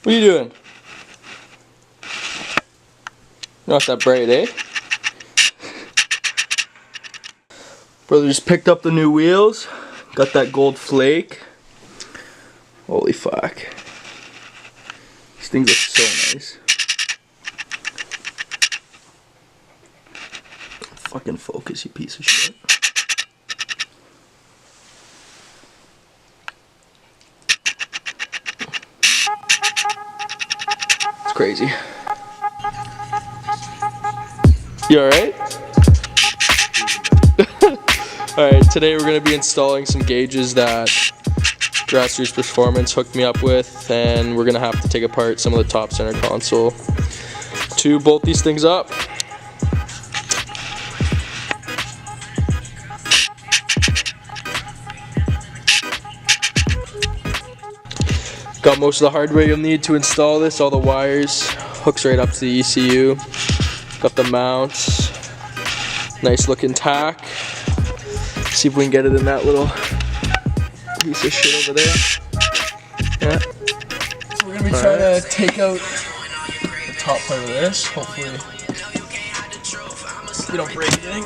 What are you doing? Not that bright, eh? Brother just picked up the new wheels. Got that gold flake. Holy fuck. These things look so nice. Fucking focus, you piece of shit. It's crazy. You alright? Alright, today we're going to be installing some gauges that Grassroots Performance hooked me up with, and we're going to have to take apart some of the top center console to bolt these things up. Got most of the hardware you'll need to install this, all the wires, hooks right up to the ECU. Got the mounts, nice looking tack. See if we can get it in that little piece of shit over there. Yeah. So we're gonna be trying to take out the top part of this. Hopefully we don't break anything.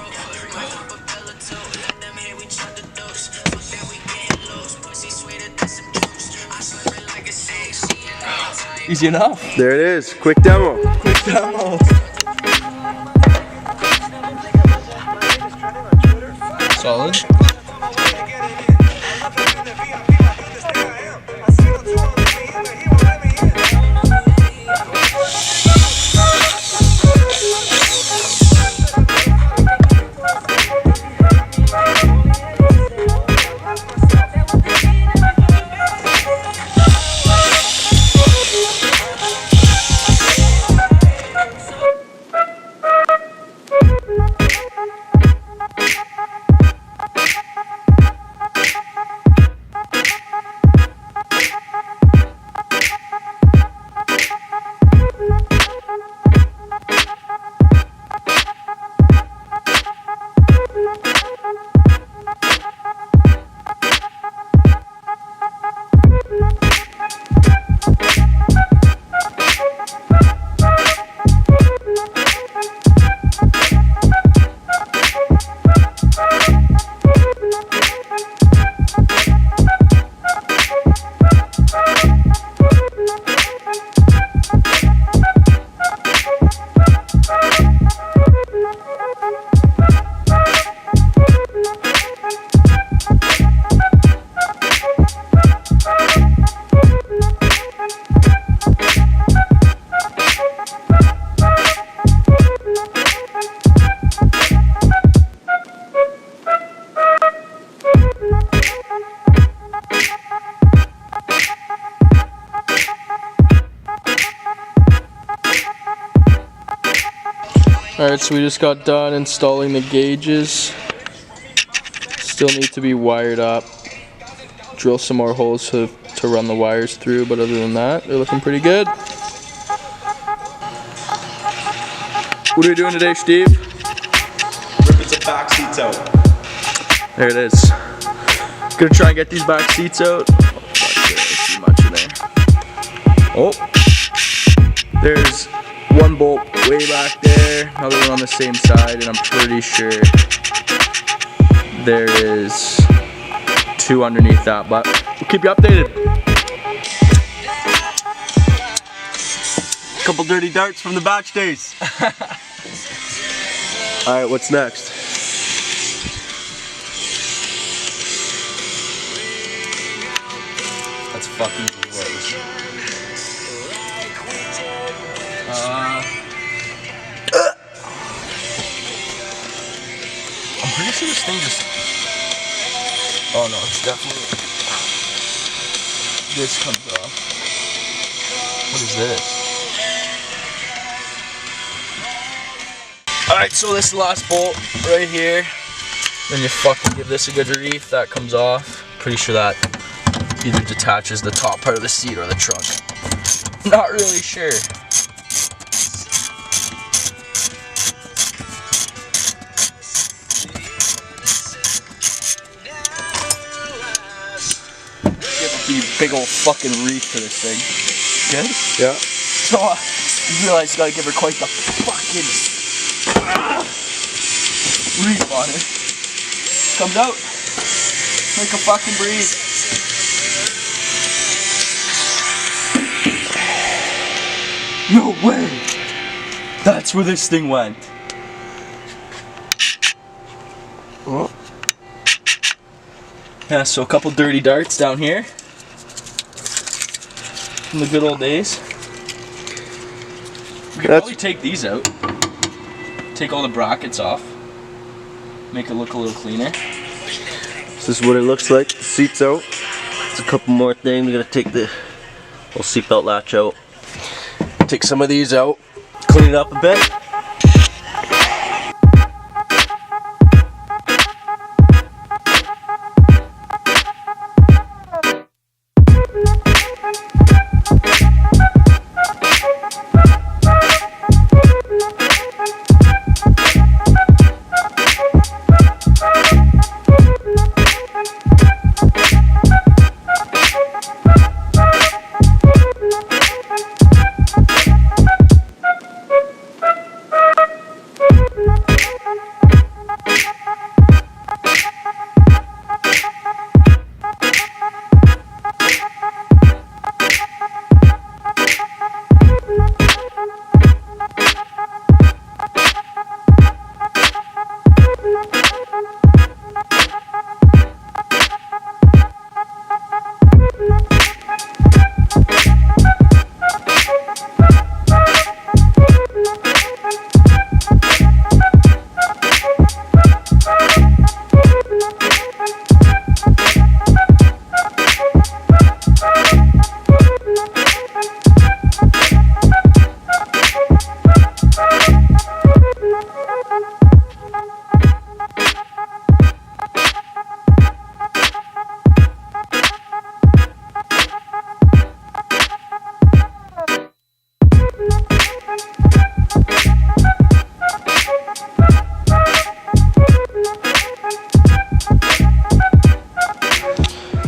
Easy enough. There it is. Quick demo. Quick demo. Solid. Alright, so we just got done installing the gauges. Still need to be wired up. Drill some more holes to run the wires through, but other than that, they're looking pretty good. What are we doing today, Steve? Ripping some back seats out. There it is. Gonna try and get these back seats out. Too much in there. Oh, there's one bolt way back there, another one on the same side, and I'm pretty sure there is two underneath that, but we'll keep you updated. Couple dirty darts from the batch days. Alright, what's next? That's fucking gross. I'm pretty sure this thing just... Oh no, it's definitely... This comes off. What is this? Alright, so this last bolt right here. Then you fucking give this a good reef, that comes off. Pretty sure that either detaches the top part of the seat or the trunk. Not really sure. big old fucking reef to this thing. Good? Yeah. So you realize you gotta give her quite the fucking reef on it. Comes out. Make a fucking breathe. No way! That's where this thing went. Oh. Yeah, so a couple dirty darts down here. From the good old days. We could probably take these out. Take all the brackets off. Make it look a little cleaner. This is what it looks like. The seat's out. There's a couple more things. We gotta take the whole seatbelt latch out. Take some of these out. Clean it up a bit.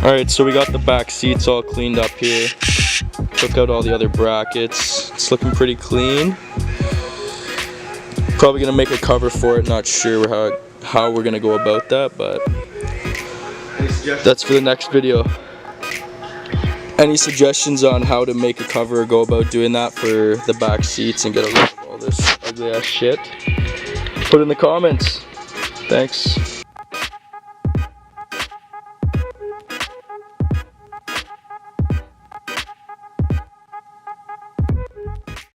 Alright, so we got the back seats all cleaned up here. Took out all the other brackets. It's looking pretty clean. Probably gonna make a cover for it, not sure how we're gonna go about that, but that's for the next video. Any suggestions on how to make a cover or go about doing that for the back seats and get rid of all this ugly ass shit? Put it in the comments. Thanks.